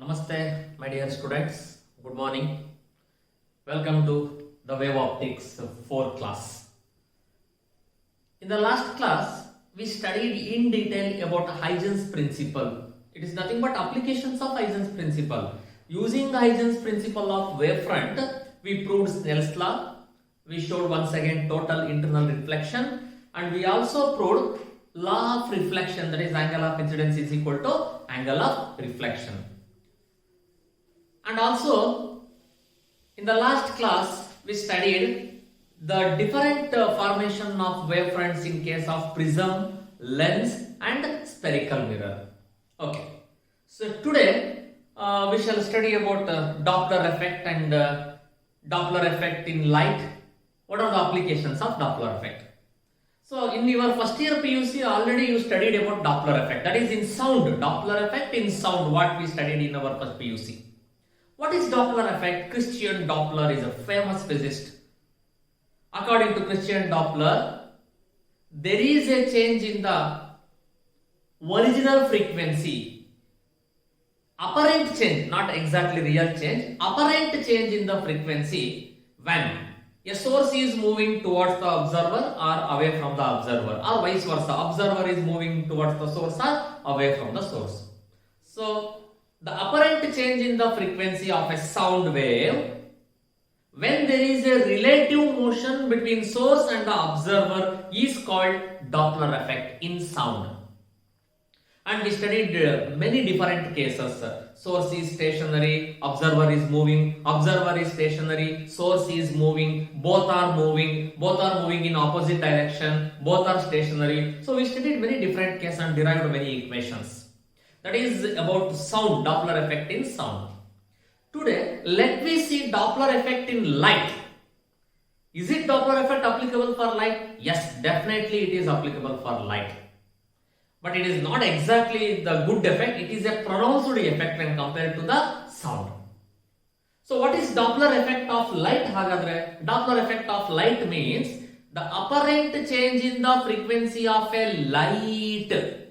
Namaste, my dear students. Good morning. Welcome to the Wave Optics 4 class. In the last class, we studied in detail about Huygens principle. It is nothing but applications of Huygens principle. Using the Huygens principle of wavefront, we proved Snell's law. We showed once again total internal reflection, and we also proved law of reflection, that is angle of incidence is equal to angle of reflection. And also in the last class we studied the different formation of wavefronts in case of prism, lens and spherical mirror. Okay, so today we shall study about Doppler effect and Doppler effect in light. What are the applications of Doppler effect? So in your first year PUC already you studied about Doppler effect, that is in sound. Doppler effect in sound, what we studied in our first PUC. What is Doppler effect? Christian Doppler is a famous physicist. According to Christian Doppler, there is a change in the original frequency. Apparent change, not exactly real change, apparent change in the frequency when a source is moving towards the observer or away from the observer, or vice versa. Observer is moving towards the source or away from the source. So the apparent change in the frequency of a sound wave when there is a relative motion between source and the observer is called Doppler effect in sound. And we studied many different cases. Source is stationary, observer is moving, observer is stationary, source is moving, both are moving in opposite direction, both are stationary. So we studied many different cases and derived many equations. That is about sound, Doppler effect in sound. Today, let me see Doppler effect in light. Is it Doppler effect applicable for light? Yes, definitely it is applicable for light. But it is not exactly the good effect, it is a pronounced effect when compared to the sound. So what is Doppler effect of light? Hagadre, Doppler effect of light means the apparent change in the frequency of a light.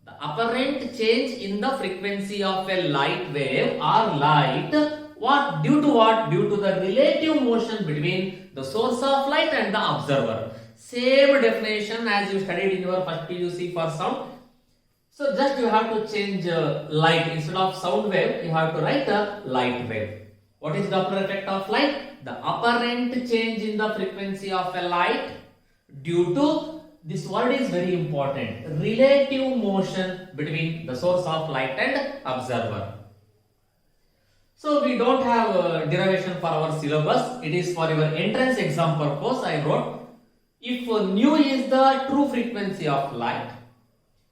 The apparent change in the frequency of a light wave or light, what? Due to what? Due to the relative motion between the source of light and the observer. Same definition as you studied in your first PUC for sound. So just you have to change light. Instead of sound wave, you have to write a light wave. What is Doppler effect of light? The apparent change in the frequency of a light due to, this word is very important, relative motion between the source of light and observer. So we don't have a derivation for our syllabus. It is for your entrance exam purpose. I wrote, if nu is the true frequency of light,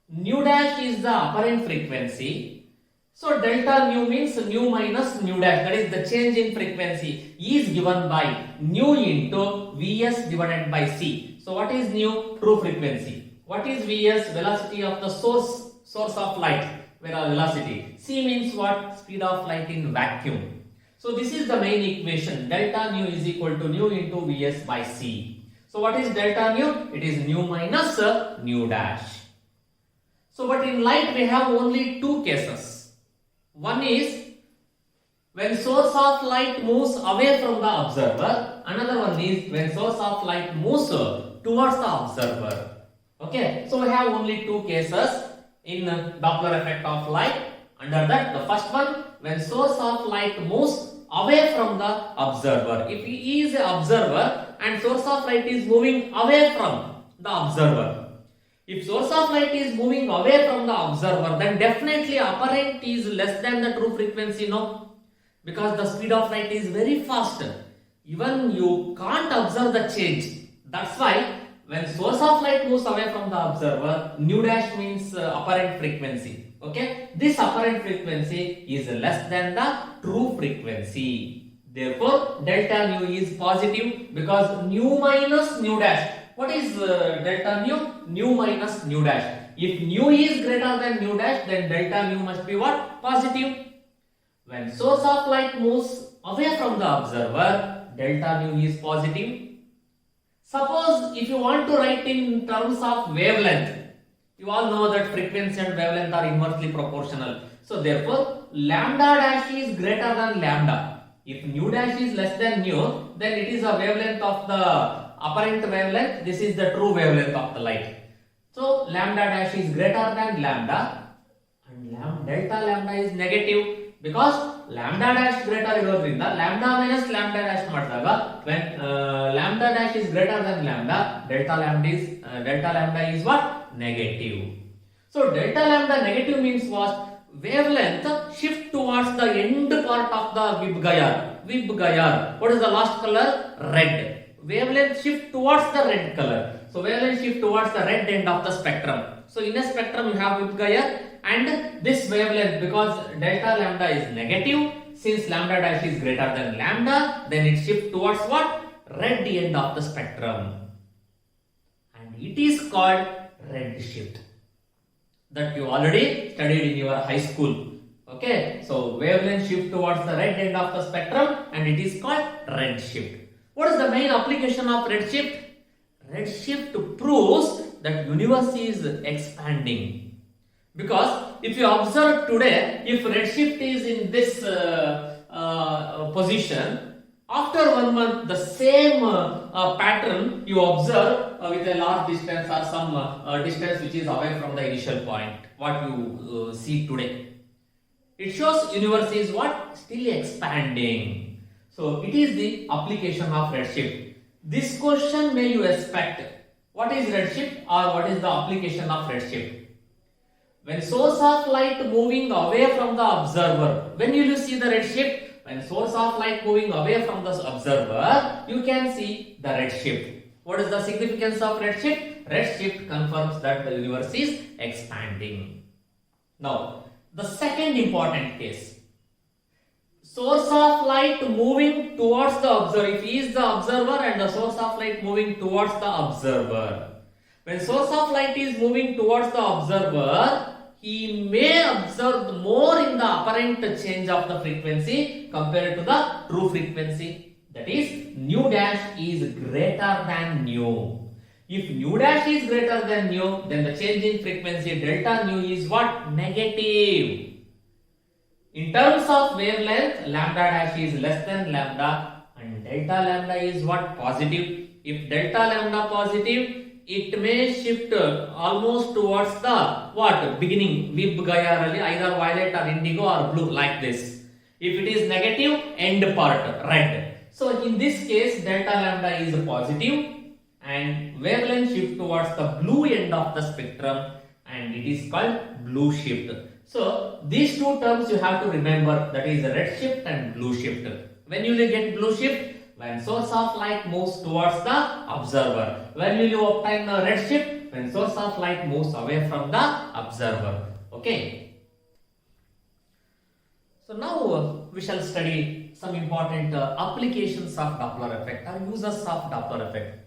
nu dash is the apparent frequency. So delta nu means nu minus nu dash, that is the change in frequency, is given by nu into Vs divided by C. So what is nu? True frequency. What is Vs? Velocity of the source of light, velocity. C means what? Speed of light in vacuum. So this is the main equation. Delta nu is equal to nu into Vs by C. So what is delta nu? It is nu minus nu dash. So but in light we have only two cases. One is when source of light moves away from the observer. Another one is when source of light moves towards the observer. Okay, so we have only two cases in Doppler effect of light. Under that, the first one, when source of light moves away from the observer. If he is an observer and source of light is moving away from the observer. If source of light is moving away from the observer, then definitely apparent is less than the true frequency, no? Because the speed of light is very fast. Even you can't observe the change. That's why when source of light moves away from the observer, nu dash means apparent frequency. Okay, this apparent frequency is less than the true frequency. Therefore, delta nu is positive because nu minus nu dash. What is delta nu? Nu minus nu dash. If nu is greater than nu dash, then delta nu must be what? Positive. When source of light moves away from the observer, delta nu is positive. Suppose if you want to write in terms of wavelength, You all know that frequency and wavelength are inversely proportional. So therefore, lambda dash is greater than lambda. If nu dash is less than nu, then it is a wavelength of the apparent wavelength. This is the true wavelength of the light. So lambda dash is greater than lambda, and delta lambda is negative because lambda dash greater irodrinda lambda minus lambda dash ಮಾಡಿದಾಗ when lambda dash is greater than lambda, delta lambda is what? Negative. So delta lambda negative means what? Wavelength shift towards the end part of the VIB-GIAR. What is the last color? Red. Wavelength shift towards the red color. So wavelength shift towards the red end of the spectrum. So in a spectrum you have VIB-GIAR and this wavelength, because delta lambda is negative, since lambda dash is greater than lambda, then it shifts towards what? Red end of the spectrum. And it is called red shift. That you already studied in your high school. Okay, so wavelength shift towards the red end of the spectrum and it is called red shift. What is the main application of red shift? Red shift proves that universe is expanding. Because if you observe today, if red shift is in this position, after 1 month the same pattern you observe with a large distance or some distance which is away from the initial point, what you see today. It shows universe is what? Still expanding. So it is the application of redshift. This question may you expect. What is redshift or what is the application of redshift? When source of light moving away from the observer, when you see the redshift, when source of light moving away from the observer, you can see the redshift. What is the significance of redshift? Redshift confirms that the universe is expanding. Now, the second important case. Source of light moving towards the observer. If he is the observer and the source of light moving towards the observer. When source of light is moving towards the observer, he may observe more in the apparent change of the frequency compared to the true frequency. That is, nu dash is greater than nu. If nu dash is greater than nu, then the change in frequency delta nu is what? Negative. In terms of wavelength, lambda dash is less than lambda and delta lambda is what? Positive. If delta lambda positive, it may shift almost towards the what? Beginning VIB-GIAR, either violet or indigo or blue, like this. If it is negative, end part red. So in this case, delta lambda is positive and wavelength shift towards the blue end of the spectrum and it is called blue shift. So these two terms you have to remember, that is red shift and blue shift. When you will get blue shift? When source of light moves towards the observer. When will you obtain the red shift? When source of light moves away from the observer. Okay. So now we shall study some important applications of Doppler effect or uses of Doppler effect.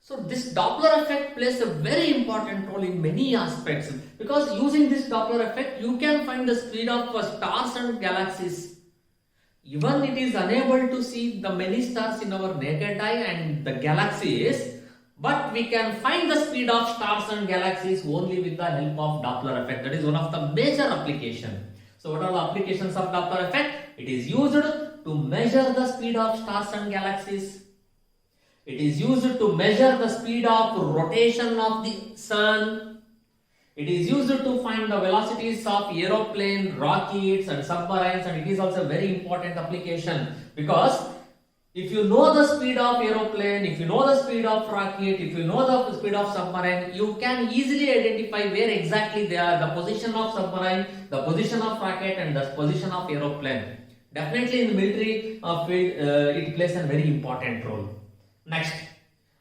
So this Doppler effect plays a very important role in many aspects, because using this Doppler effect you can find the speed of stars and galaxies. Even it is unable to see the many stars in our naked eye and the galaxies, but we can find the speed of stars and galaxies only with the help of Doppler effect. That is one of the major applications. So what are the applications of Doppler effect? It is used to measure the speed of stars and galaxies. It is used to measure the speed of rotation of the sun. It is used to find the velocities of aeroplane, rockets and submarines, and it is also a very important application, because if you know the speed of aeroplane, if you know the speed of rocket, if you know the speed of submarine, you can easily identify where exactly they are, the position of submarine, the position of rocket and the position of aeroplane. Definitely in the military field, it plays a very important role. Next,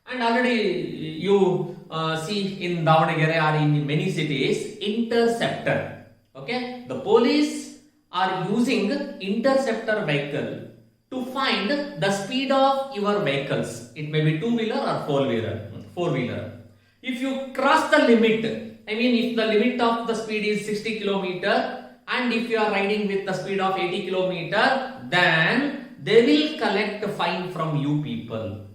and already you see in Davanagere or in many cities, interceptor. Okay, the police are using interceptor vehicle to find the speed of your vehicles. It may be two-wheeler or four-wheeler. If you cross the limit, I mean if the limit of the speed is 60 km and if you are riding with the speed of 80 km, then they will collect a fine from you people.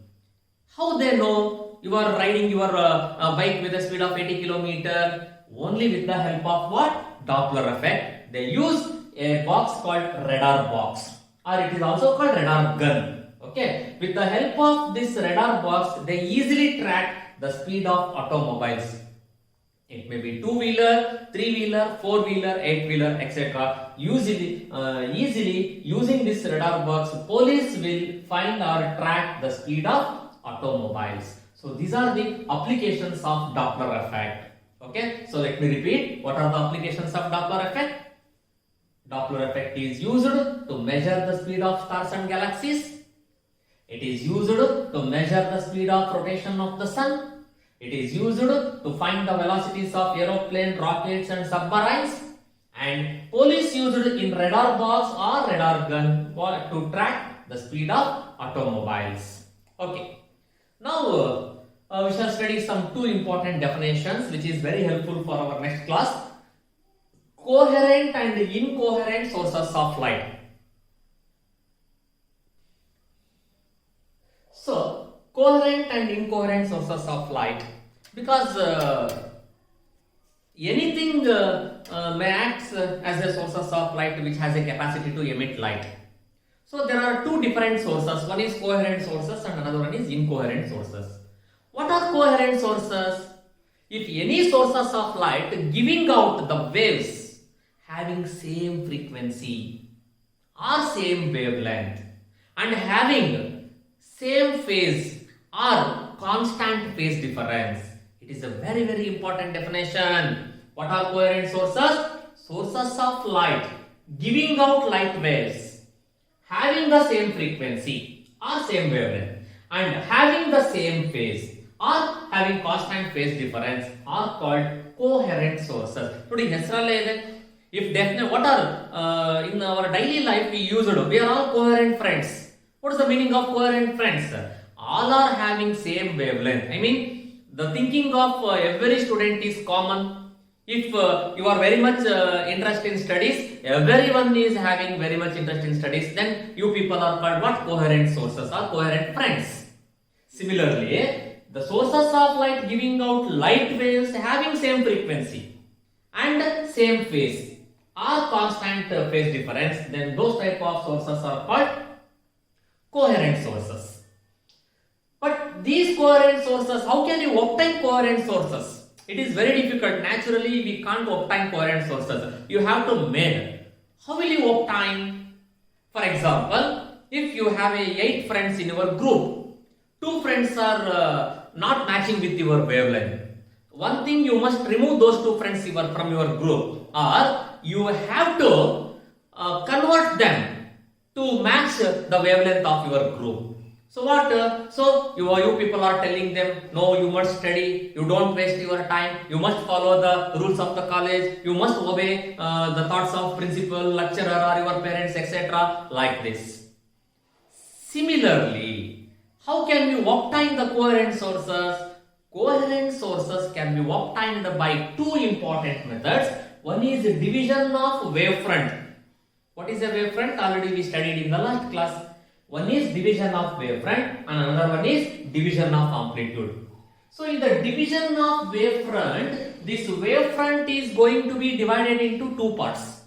How they know? you are riding your bike with a speed of 80 kilometer, only with the help of what? Doppler effect. They use a box called radar box, or it is also called radar gun. Okay, with the help of this radar box, they easily track the speed of automobiles. It may be two-wheeler, three-wheeler, four-wheeler, eight-wheeler, etc. Easily using this radar box, police will find or track the speed of automobiles. So these are the applications of Doppler effect. Okay, so let me repeat. What are the applications of Doppler effect? Doppler effect is used to measure the speed of stars and galaxies. It is used to measure the speed of rotation of the sun. It is used to find the velocities of aeroplane, rockets and submarines. And police used in radar box or radar gun to track the speed of automobiles. Okay. Now we shall study some two important definitions which is very helpful for our next class. Coherent and incoherent sources of light. So, coherent and incoherent sources of light, because anything may act as a sources of light which has a capacity to emit light. So there are two different sources. One is coherent sources and another one is incoherent sources. What are coherent sources? If any sources of light giving out the waves having same frequency or same wavelength and having same phase or constant phase difference. It is a very, very important definition. What are coherent sources? Sources of light giving out light waves, having the same frequency or same wavelength and having the same phase or having constant phase difference are called coherent sources. If definitely, what are in our daily life we use it, we are all coherent friends. What is the meaning of coherent friends? All are having same wavelength. I mean, the thinking of every student is common. If you are very much interested in studies, everyone is having very much interest in studies, then you people are called what? Coherent sources or coherent friends. Similarly, the sources of light giving out light waves having same frequency and same phase or constant phase difference, then those type of sources are called coherent sources. But these coherent sources, how can you obtain coherent sources? It is very difficult. Naturally, we can't obtain coherent sources. You have to make. How will you obtain? For example, if you have 8 friends in your group, 2 friends are not matching with your wavelength. One thing, you must remove those 2 friends from your group, or you have to convert them to match the wavelength of your group. So what? So you people are telling them, no, you must study, you don't waste your time, you must follow the rules of the college, you must obey the thoughts of principal, lecturer or your parents, etc. like this. Similarly, how can we obtain the coherent sources? Coherent sources can be obtained by 2 important methods. One is division of wavefront. What is a wavefront? Already we studied in the last class. One is division of wavefront and another one is division of amplitude. So in the division of wavefront, this wavefront is going to be divided into 2 parts.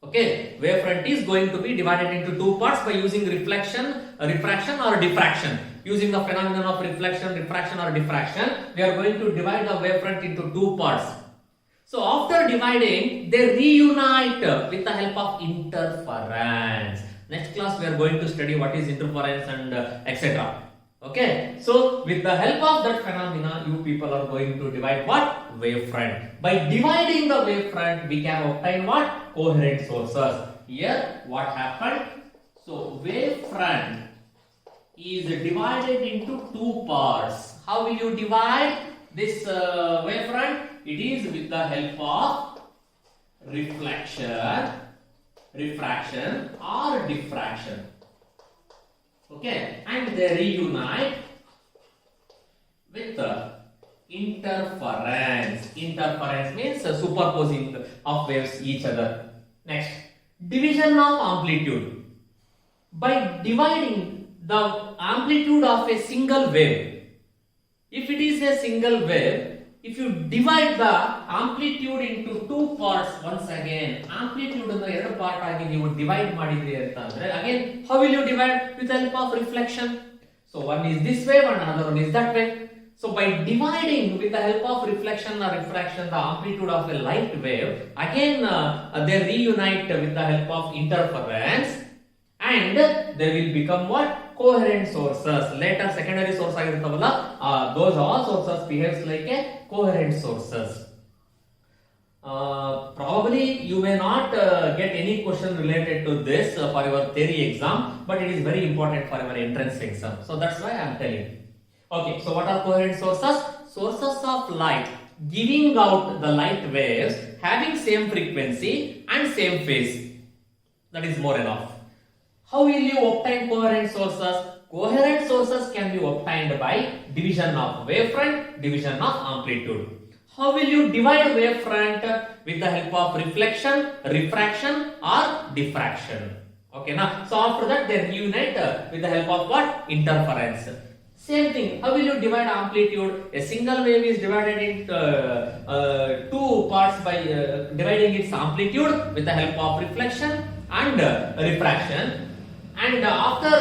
Okay, wavefront is going to be divided into 2 parts by using refraction or diffraction. Using the phenomenon of reflection, refraction or diffraction, we are going to divide the wavefront into 2 parts. So after dividing, they reunite with the help of interference. Next class we are going to study what is interference and etc. Okay, so with the help of that phenomena, you people are going to divide what? Wavefront. By dividing the wavefront, we can obtain what? Coherent sources. Here, what happened? So wavefront is divided into 2 parts. How will you divide this wavefront? It is with the help of reflection, refraction or diffraction. Okay, and they reunite with interference. Interference means superposing of waves each other. Next, division of amplitude. By dividing the amplitude of a single wave If it is a single wave, if you divide the amplitude into two parts, once again amplitude ಅನ್ನು ಎರಡು part ಆಗಿ ನೀವು divide ಮಾಡಿದ್ರಿ ಅಂತ ಅಂದ್ರೆ again how will you divide? With the help of reflection. So one is this wave and another one is that wave. So by dividing with the help of reflection or refraction the amplitude of a light wave, again they reunite with the help of interference, and they will become what? Coherent sources. Later secondary source ಆಗಿರುತ್ತವಲ್ಲ, those all sources behaves like a coherent sources. Probably you may not get any question related to this for your theory exam, but it is very important for your entrance exam. So that's why I am telling. Okay, so what are coherent sources? Sources of light giving out the light waves having same frequency and same phase. That is more enough. How will you obtain coherent sources? Coherent sources can be obtained by division of wavefront, division of amplitude. How will you divide wavefront? With the help of reflection, refraction or diffraction. Okay, now so after that they reunite with the help of what? Interference. Same thing. How will you divide amplitude? A single wave is divided into two parts by dividing its amplitude with the help of reflection and refraction. And after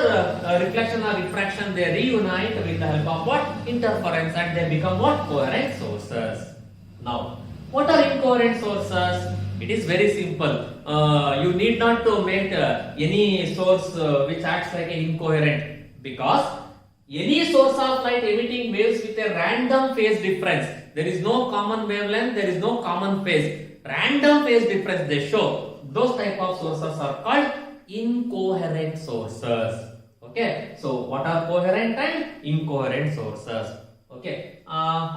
reflection or refraction, they reunite with the help of what? Interference, and they become what? Coherent sources. Now, what are incoherent sources? It is very simple. You need not to make any source which acts like an incoherent, because any source of light emitting waves with a random phase difference. There is no common wavelength, there is no common phase. Random phase difference they show. Those type of sources are called incoherent sources. Okay, so what are coherent and incoherent sources? Okay,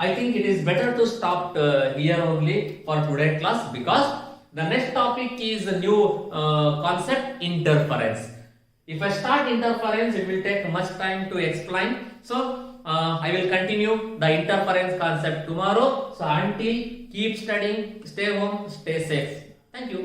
I think it is better to stop here only for today's class, because the next topic is a new concept, interference. If I start interference, it will take much time to explain. So I will continue the interference concept tomorrow. So until, keep studying, stay home, stay safe. Thank you.